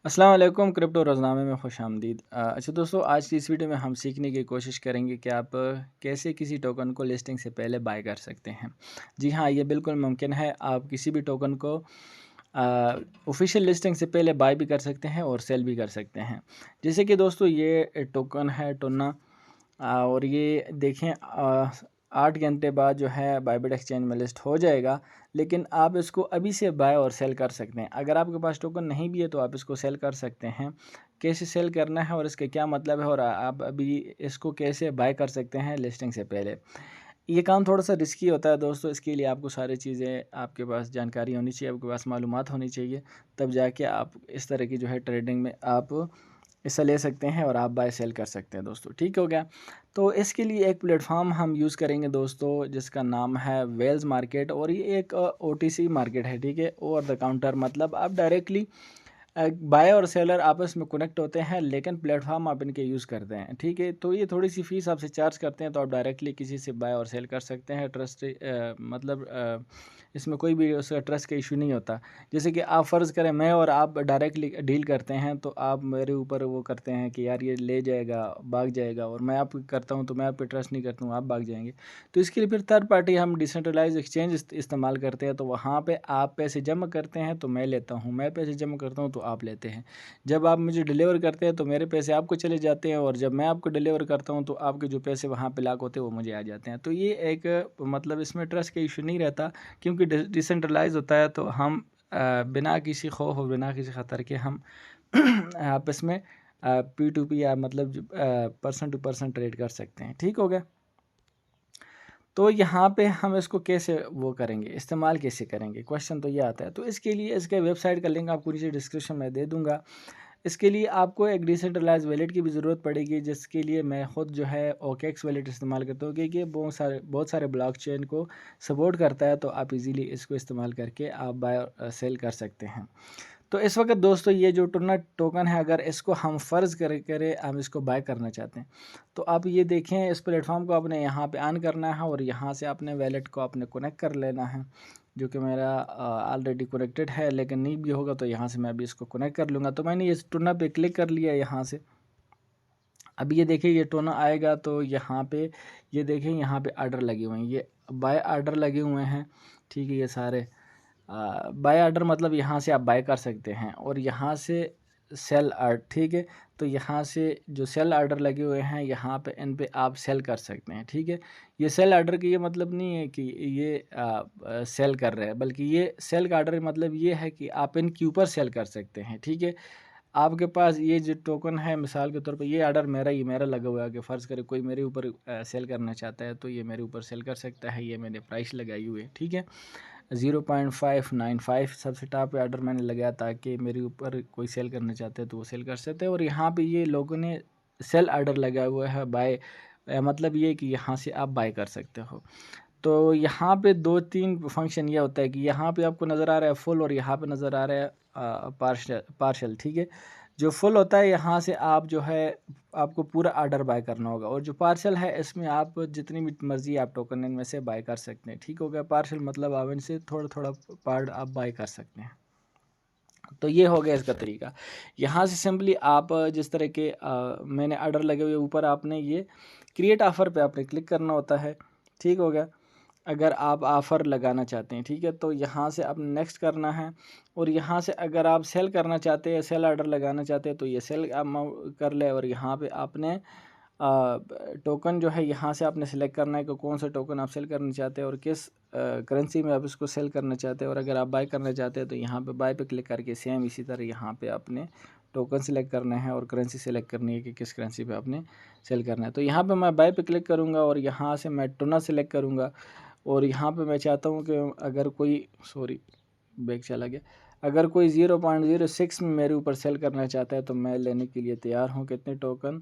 अस्सलाम वालेकुम क्रिप्टो रोज़नामे में खुशामदीद। अच्छा दोस्तों, आज की इस वीडियो में हम सीखने की कोशिश करेंगे कि आप कैसे किसी टोकन को लिस्टिंग से पहले बाय कर सकते हैं। जी हाँ, ये बिल्कुल मुमकिन है। आप किसी भी टोकन को ऑफिशियल लिस्टिंग से पहले बाय भी कर सकते हैं और सेल भी कर सकते हैं। जैसे कि दोस्तों, ये टोकन है टोना, और ये देखें 8 घंटे बाद जो है बायबिट एक्सचेंज में लिस्ट हो जाएगा। लेकिन आप इसको अभी से बाय और सेल कर सकते हैं। अगर आपके पास टोकन नहीं भी है तो आप इसको सेल कर सकते हैं। कैसे सेल करना है और इसका क्या मतलब है, और आप अभी इसको कैसे बाय कर सकते हैं लिस्टिंग से पहले। ये काम थोड़ा सा रिस्की होता है दोस्तों। इसके लिए आपको सारी चीज़ें, आपके पास जानकारी होनी चाहिए, आपके पास मालूमात होनी चाहिए, तब जाके आप इस तरह की जो है ट्रेडिंग में आप हिस्सा ले सकते हैं और आप बाय सेल कर सकते हैं दोस्तों। ठीक हो गया। तो इसके लिए एक प्लेटफॉर्म हम यूज़ करेंगे दोस्तों, जिसका नाम है वेल्स मार्केट, और ये एक ओटीसी मार्केट है। ठीक है, ओवर द काउंटर, मतलब आप डायरेक्टली बाय और सेलर आपस में कनेक्ट होते हैं, लेकिन प्लेटफॉर्म आप इनके यूज़ करते हैं। ठीक है, तो ये थोड़ी सी फ़ीस आपसे चार्ज करते हैं, तो आप डायरेक्टली किसी से बाय और सेल कर सकते हैं। ट्रस्ट मतलब इसमें कोई भी उसका ट्रस्ट का इशू नहीं होता। जैसे कि आप फ़र्ज़ करें मैं और आप डायरेक्टली डील करते हैं, तो आप मेरे ऊपर वो करते हैं कि यार ये ले जाएगा, भाग जाएगा, और मैं आप करता हूँ तो मैं आप पे ट्रस्ट नहीं करता हूँ, आप भाग जाएंगे। तो इसके लिए फिर थर्ड पार्टी हम डिसेंट्रलाइज एक्सचेंज इस्तेमाल करते हैं। तो वहाँ पे आप पैसे जमा करते हैं तो मैं लेता हूँ, मैं पैसे जमा करता हूँ तो आप लेते हैं। जब आप मुझे डिलीवर करते हैं तो मेरे पैसे आपको चले जाते हैं, और जब मैं आपको डिलीवर करता हूँ तो आपके जो पैसे वहाँ पे लॉक होते हैं वो मुझे आ जाते हैं। तो ये एक मतलब इसमें ट्रस्ट का इशू नहीं रहता, क्योंकि डिसेंट्रलाइज होता है। तो हम बिना किसी खौफ और बिना किसी ख़तर के हम आपस में पी टू पी या मतलब पर्सन टू पर्सन ट्रेड कर सकते हैं। ठीक हो गया। तो यहाँ पे हम इसको कैसे वो करेंगे, इस्तेमाल कैसे करेंगे, क्वेश्चन तो ये आता है। तो इसके लिए इसके वेबसाइट का लिंक आपको नीचे डिस्क्रिप्शन में दे दूँगा। इसके लिए आपको एक डिसेंट्रलाइज वैलेट की भी ज़रूरत पड़ेगी, जिसके लिए मैं ख़ुद जो है ओकेक्स वैलेट इस्तेमाल करता हूँ, क्योंकि ये बहुत सारे ब्लॉकचेन को सपोर्ट करता है। तो आप इजीली इसको इस्तेमाल करके आप बाय और सेल कर सकते हैं। तो इस वक्त दोस्तों, ये जो टोना टोकन है, अगर इसको हम फ़र्ज़ करें हम इसको बाय करना चाहते हैं, तो आप ये देखें, इस प्लेटफॉर्म को आपने यहाँ पे ऑन करना है, और यहाँ से अपने वैलेट को आपने कनेक्ट कर लेना है, जो कि मेरा ऑलरेडी कनेक्टेड है। लेकिन नहीं भी होगा तो यहाँ से मैं अभी इसको कनेक्ट कर लूँगा। तो मैंने ये टोना पे क्लिक कर लिया यहाँ से। अभी ये देखिए, ये टोना आएगा तो यहाँ पे ये देखें, यहाँ पे आर्डर लगे हुए हैं, ये बाय आर्डर लगे हुए हैं। ठीक है, ये सारे बाय ऑर्डर, मतलब यहाँ से आप बाय कर सकते हैं, और यहाँ से सेल आर्ट। ठीक है, तो यहाँ से जो सेल आर्डर लगे हुए हैं, यहाँ पे इन पे आप सेल कर सकते हैं। ठीक है, ये सेल आर्डर का ये मतलब नहीं है कि ये सेल कर रहे हैं, बल्कि ये सेल का आर्डर मतलब ये है कि आप इनके ऊपर सेल कर सकते हैं। ठीक है, आपके पास ये जो टोकन है, मिसाल के तौर पे ये आर्डर मेरा लगा हुआ है, कि फ़र्ज़ करें कोई मेरे ऊपर सेल करना चाहता है, तो ये मेरे ऊपर सेल कर सकता है। ये मैंने प्राइस लगाई हुई है। ठीक है, 0.595 सबसे टॉप पे ऑर्डर मैंने लगाया, ताकि मेरे ऊपर कोई सेल करना चाहते हैं तो वो सेल कर सकते हैं। और यहाँ पे ये लोगों ने सेल ऑर्डर लगाया हुआ है बाय, मतलब ये कि यहाँ से आप बाय कर सकते हो। तो यहाँ पे 2-3 फंक्शन ये होता है कि यहाँ पे आपको नज़र आ रहा है फुल, और यहाँ पे नज़र आ रहा है पार्शल। ठीक है, जो फुल होता है यहाँ से आप जो है आपको पूरा ऑर्डर बाय करना होगा, और जो पार्शल है इसमें आप जितनी भी मर्ज़ी आप टोकन इनमें से बाय कर सकते हैं। ठीक हो गया। पार्शल मतलब आप इनसे थोड़ा थोड़ा पार्ट आप बाय कर सकते हैं। तो ये हो गया इसका तरीका। यहाँ से सिंपली आप जिस तरह के मैंने ऑर्डर लगे हुए ऊपर, आपने ये क्रिएट ऑफ़र पे आपने क्लिक करना होता है। ठीक हो गया। अगर आप ऑफ़र लगाना चाहते हैं, ठीक है, तो यहाँ से आपने नेक्स्ट करना है, और यहाँ से अगर आप सेल करना चाहते हैं, सेल ऑर्डर लगाना चाहते हैं, तो ये सेल अमाउंट कर ले, और यहाँ पे आपने टोकन जो है यहाँ से आपने सेलेक्ट करना है कि कौन सा टोकन आप सेल करना चाहते हैं, और किस करेंसी में आप इसको सेल करना चाहते हैं। और अगर आप बाय करना चाहते हैं तो यहाँ पे बाय पे क्लिक करके सेम इसी तरह यहाँ पे आपने टोकन सेलेक्ट करना है, और करेंसी सेलेक्ट करनी है कि किस करेंसी पे आपने सेल करना है। तो यहाँ पे मैं बाय पे क्लिक करूँगा, और यहाँ से मैं टोना सेलेक्ट करूँगा, और यहाँ पे मैं चाहता हूँ कि अगर कोई बैक चला गया, अगर कोई 0.06 में मेरे ऊपर सेल करना चाहता है तो मैं लेने के लिए तैयार हूँ। कितने टोकन?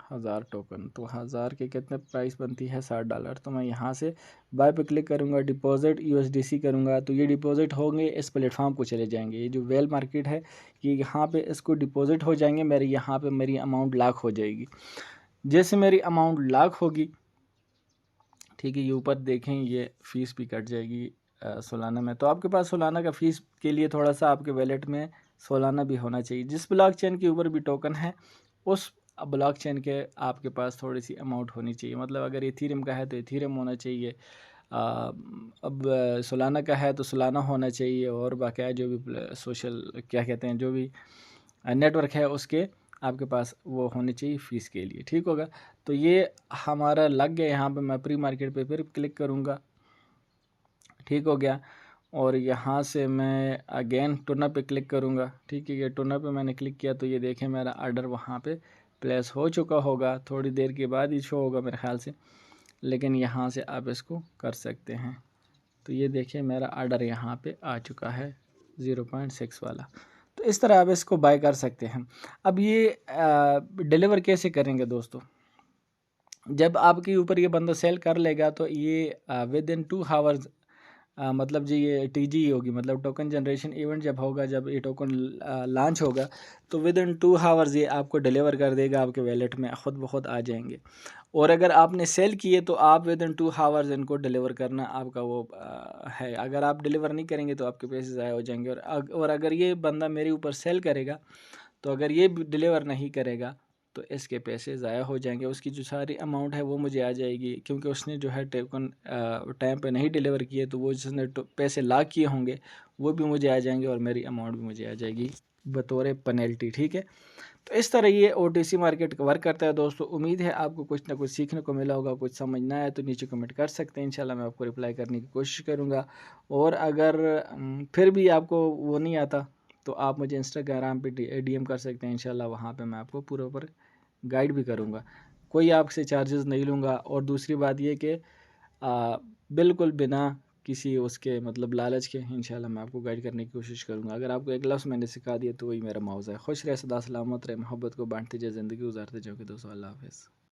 1000 टोकन। तो 1000 के कितने प्राइस बनती है? $60। तो मैं यहाँ से बाय पे क्लिक करूँगा, डिपॉजिट यूएसडीसी करूँगा, तो ये डिपॉजिट होंगे, इस प्लेटफॉर्म को चले जाएंगे। ये जो वेल मार्केट है, ये यहाँ पे इसको डिपॉजिट हो जाएंगे, मेरे यहाँ पे मेरी अमाउंट लॉक हो जाएगी। जैसे मेरी अमाउंट लॉक होगी, ठीक है, ये ऊपर देखें, ये फ़ीस भी कट जाएगी सालाना में। तो आपके पास सालाना का फ़ीस के लिए थोड़ा सा आपके वैलेट में सोलाना भी होना चाहिए। जिस ब्लॉकचेन के ऊपर भी टोकन है उस ब्लॉकचेन के आपके पास थोड़ी सी अमाउंट होनी चाहिए। मतलब अगर इथीरियम का है तो इथीरियम होना चाहिए, अब सोलाना का है तो सोलाना होना चाहिए, और बाकी जो भी सोशल क्या कहते हैं जो भी नेटवर्क है उसके आपके पास वो होने चाहिए फ़ीस के लिए। ठीक होगा, तो ये हमारा लग गया। यहाँ पे मैं प्री मार्केट पे फिर क्लिक करूँगा, ठीक हो गया। और यहाँ से मैं अगेन टूना पे क्लिक करूँगा, ठीक है। ये टूना पे मैंने क्लिक किया तो ये देखें मेरा आर्डर वहाँ पे प्लेस हो चुका होगा, थोड़ी देर के बाद ही शो होगा मेरे ख्याल से, लेकिन यहाँ से आप इसको कर सकते हैं। तो ये देखिए मेरा आर्डर यहाँ पे आ चुका है 0.6 वाला। तो इस तरह आप इसको बाय कर सकते हैं। अब ये डिलीवर कैसे करेंगे दोस्तों, जब आपके ऊपर ये बंदा सेल कर लेगा तो ये विद इन 2 आवर्स मतलब जी ये टीजी होगी, मतलब टोकन जनरेशन इवेंट जब होगा, जब ये टोकन लॉन्च होगा तो विद इन 2 आवर्स ये आपको डिलीवर कर देगा, आपके वैलेट में ख़ुद ब खुद आ जाएंगे। और अगर आपने सेल किए तो आप विद इन 2 आवर्स इनको डिलीवर करना आपका वो है। अगर आप डिलीवर नहीं करेंगे तो आपके पैसे ज़ाया हो जाएंगे। और अगर ये बंदा मेरे ऊपर सेल करेगा तो अगर ये डिलीवर नहीं करेगा तो इसके पैसे ज़ाया हो जाएंगे, उसकी जो सारी अमाउंट है वो मुझे आ जाएगी, क्योंकि उसने जो है टोकन टाइम पे नहीं डिलीवर किए, तो वो जिसने पैसे ला किए होंगे वो भी मुझे आ जाएंगे और मेरी अमाउंट भी मुझे आ जाएगी बतौर पेनल्टी। ठीक है, तो इस तरह ये OTC मार्केट वर्क करता है दोस्तों। उम्मीद है आपको कुछ ना कुछ सीखने को मिला होगा, कुछ समझ ना आया तो नीचे कमेंट कर सकते हैं, इंशाल्लाह मैं आपको रिप्लाई करने की कोशिश करूँगा। और अगर फिर भी आपको वो नहीं आता तो आप मुझे इंस्टाग्राम पे DM कर सकते हैं, इंशाल्लाह वहाँ पे मैं आपको पूरे ऊपर गाइड भी करूँगा। कोई आपसे चार्जेस नहीं लूँगा। और दूसरी बात ये कि बिल्कुल बिना किसी उसके मतलब लालच के इंशाल्लाह मैं आपको गाइड करने की कोशिश करूँगा। अगर आपको एक लफ्ज़ मैंने सिखा दिया तो वही मेरा मौज़ा है। खुश रहे, सदा सलामत रहे, मोहब्बत को बांटते जाए, ज़िंदगी गुजारते जाओगे दोस्तों। अल्लाह हाफ़िज़।